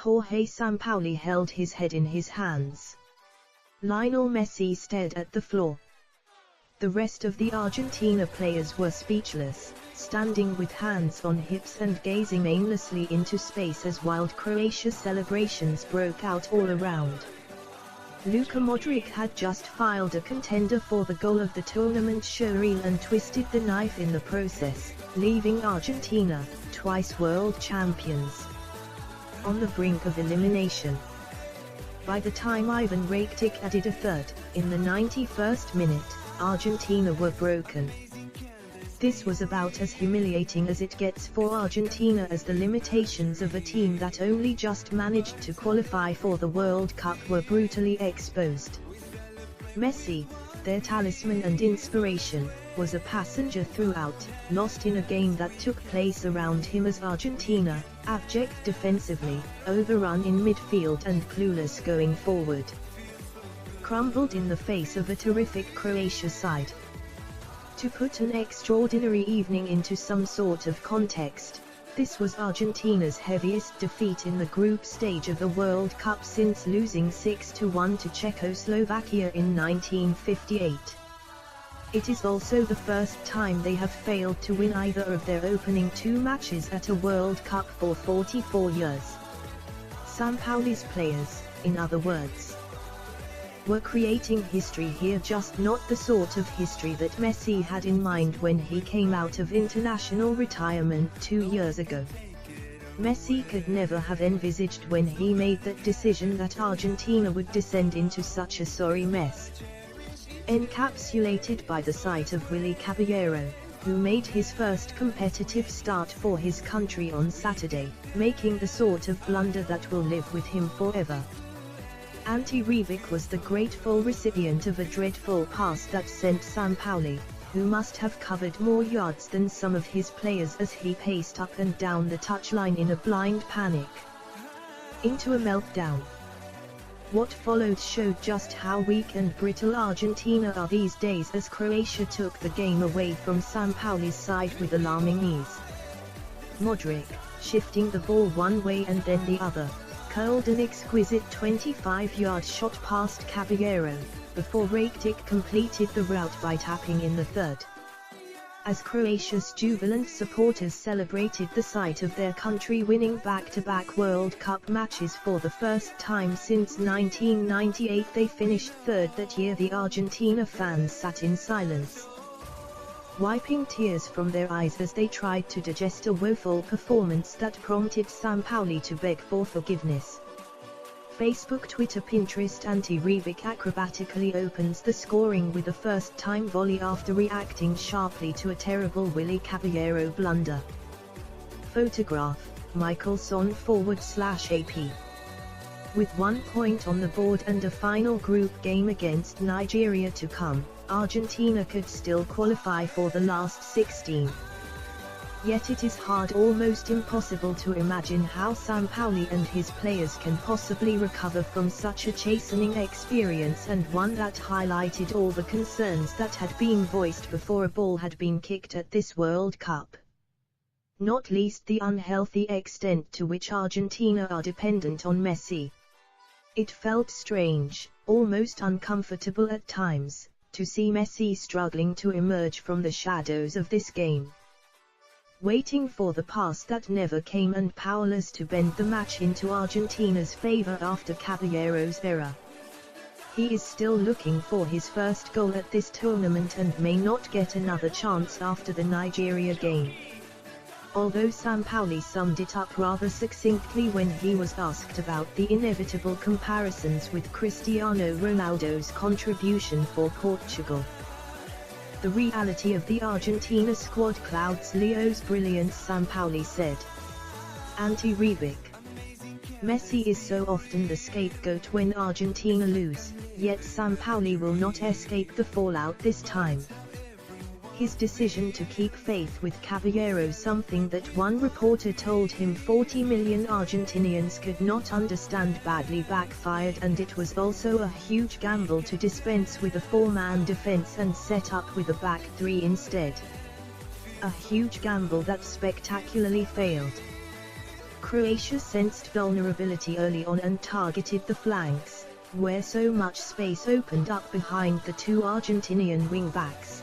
Jorge Sampaoli held his head in his hands. Lionel Messi stared at the floor. The rest of the Argentina players were speechless, standing with hands on hips and gazing aimlessly into space as wild Croatia celebrations broke out all around. Luka Modric had just filed a contender for the goal of the tournament showreel and twisted the knife in the process, leaving Argentina, twice world champions, on the brink of elimination. By the time Ivan Rakitic added a third, in the 91st minute, Argentina were broken. This was about as humiliating as it gets for Argentina, as the limitations of a team that only just managed to qualify for the World Cup were brutally exposed. Messi, their talisman and inspiration, was a passenger throughout, lost in a game that took place around him as Argentina, abject defensively, overrun in midfield and clueless going forward, crumbled in the face of a terrific Croatia side. To put an extraordinary evening into some sort of context, this was Argentina's heaviest defeat in the group stage of the World Cup since losing 6-1 to Czechoslovakia in 1958. It is also the first time they have failed to win either of their opening two matches at a World Cup for 44 years. Sampaoli's players, in other words, were creating history here, just not the sort of history that Messi had in mind when he came out of international retirement 2 years ago. Messi could never have envisaged when he made that decision that Argentina would descend into such a sorry mess. Encapsulated by the sight of Willy Caballero, who made his first competitive start for his country on Saturday, making the sort of blunder that will live with him forever. Ante Rebic was the grateful recipient of a dreadful pass that sent Sampaoli, who must have covered more yards than some of his players as he paced up and down the touchline in a blind panic, into a meltdown. What followed showed just how weak and brittle Argentina are these days, as Croatia took the game away from Sampaoli's side with alarming ease. Modric, shifting the ball one way and then the other, curled an exquisite 25-yard shot past Caballero, before Rakitic completed the rout by tapping in the third. As Croatia's jubilant supporters celebrated the sight of their country winning back-to-back World Cup matches for the first time since 1998, they finished third that year. The Argentina fans sat in silence, wiping tears from their eyes as they tried to digest a woeful performance that prompted Sampaoli to beg for forgiveness. Facebook, Twitter, Pinterest. Ante Rebic acrobatically opens the scoring with a first-time volley after reacting sharply to a terrible Willy Caballero blunder. Photograph, Michelson /AP. With 1 point on the board and a final group game against Nigeria to come, Argentina could still qualify for the last 16. Yet it is hard, almost impossible, to imagine how Sampaoli and his players can possibly recover from such a chastening experience, and one that highlighted all the concerns that had been voiced before a ball had been kicked at this World Cup. Not least the unhealthy extent to which Argentina are dependent on Messi. It felt strange, almost uncomfortable at times, to see Messi struggling to emerge from the shadows of this game, waiting for the pass that never came and powerless to bend the match into Argentina's favor after Caballero's error. He is still looking for his first goal at this tournament and may not get another chance after the Nigeria game. Although Sampaoli summed it up rather succinctly when he was asked about the inevitable comparisons with Cristiano Ronaldo's contribution for Portugal. The reality of the Argentina squad clouds Leo's brilliance, Sampaoli said. Ante Rebic. Messi is so often the scapegoat when Argentina lose, yet Sampaoli will not escape the fallout this time. His decision to keep faith with Caballero, something that one reporter told him 40 million Argentinians could not understand, badly backfired, and it was also a huge gamble to dispense with a four-man defense and set up with a back three instead. A huge gamble that spectacularly failed. Croatia sensed vulnerability early on and targeted the flanks, where so much space opened up behind the two Argentinian wing-backs.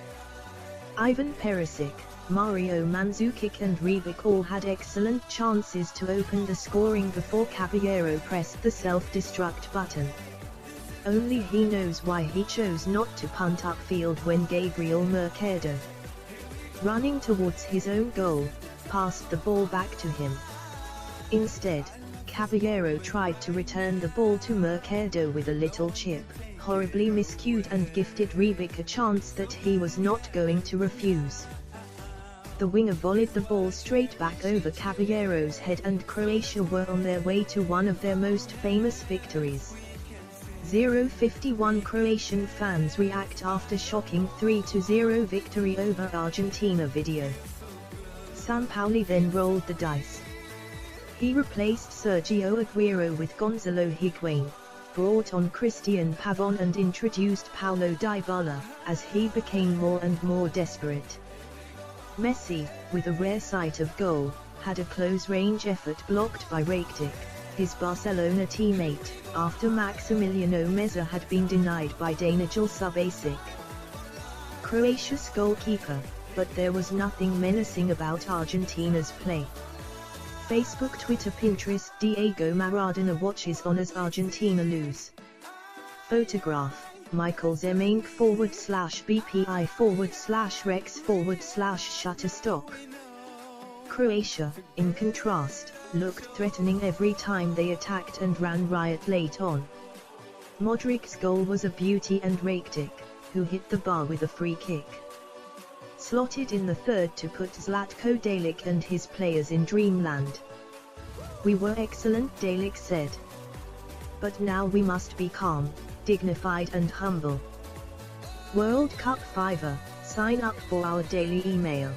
Ivan Perisic, Mario Mandzukic and Rebic all had excellent chances to open the scoring before Caballero pressed the self-destruct button. Only he knows why he chose not to punt upfield when Gabriel Mercado, running towards his own goal, passed the ball back to him. Instead, Caballero tried to return the ball to Mercado with a little chip, horribly miscued, and gifted Rebic a chance that he was not going to refuse. The winger volleyed the ball straight back over Caballero's head, and Croatia were on their way to one of their most famous victories. 051 Croatian fans react after shocking 3-0 victory over Argentina video. Sampaoli then rolled the dice. He replaced Sergio Aguero with Gonzalo Higuain, brought on Christian Pavon and introduced Paulo Dybala, as he became more and more desperate. Messi, with a rare sight of goal, had a close-range effort blocked by Rakitic, his Barcelona teammate, after Maximiliano Meza had been denied by Danijel Subasic, Croatia's goalkeeper, but there was nothing menacing about Argentina's play. Facebook, Twitter, Pinterest. Diego Maradona watches on as Argentina lose. Photograph, Michael Zemank /BPI/Rex/Shutterstock. Croatia, in contrast, looked threatening every time they attacked and ran riot late on. Modric's goal was a beauty, and Rakitic, who hit the bar with a free kick, slotted in the third to put Zlatko Dalic and his players in dreamland. "We were excellent," Dalic said. "But now we must be calm, dignified and humble." World Cup Fiver, sign up for our daily email.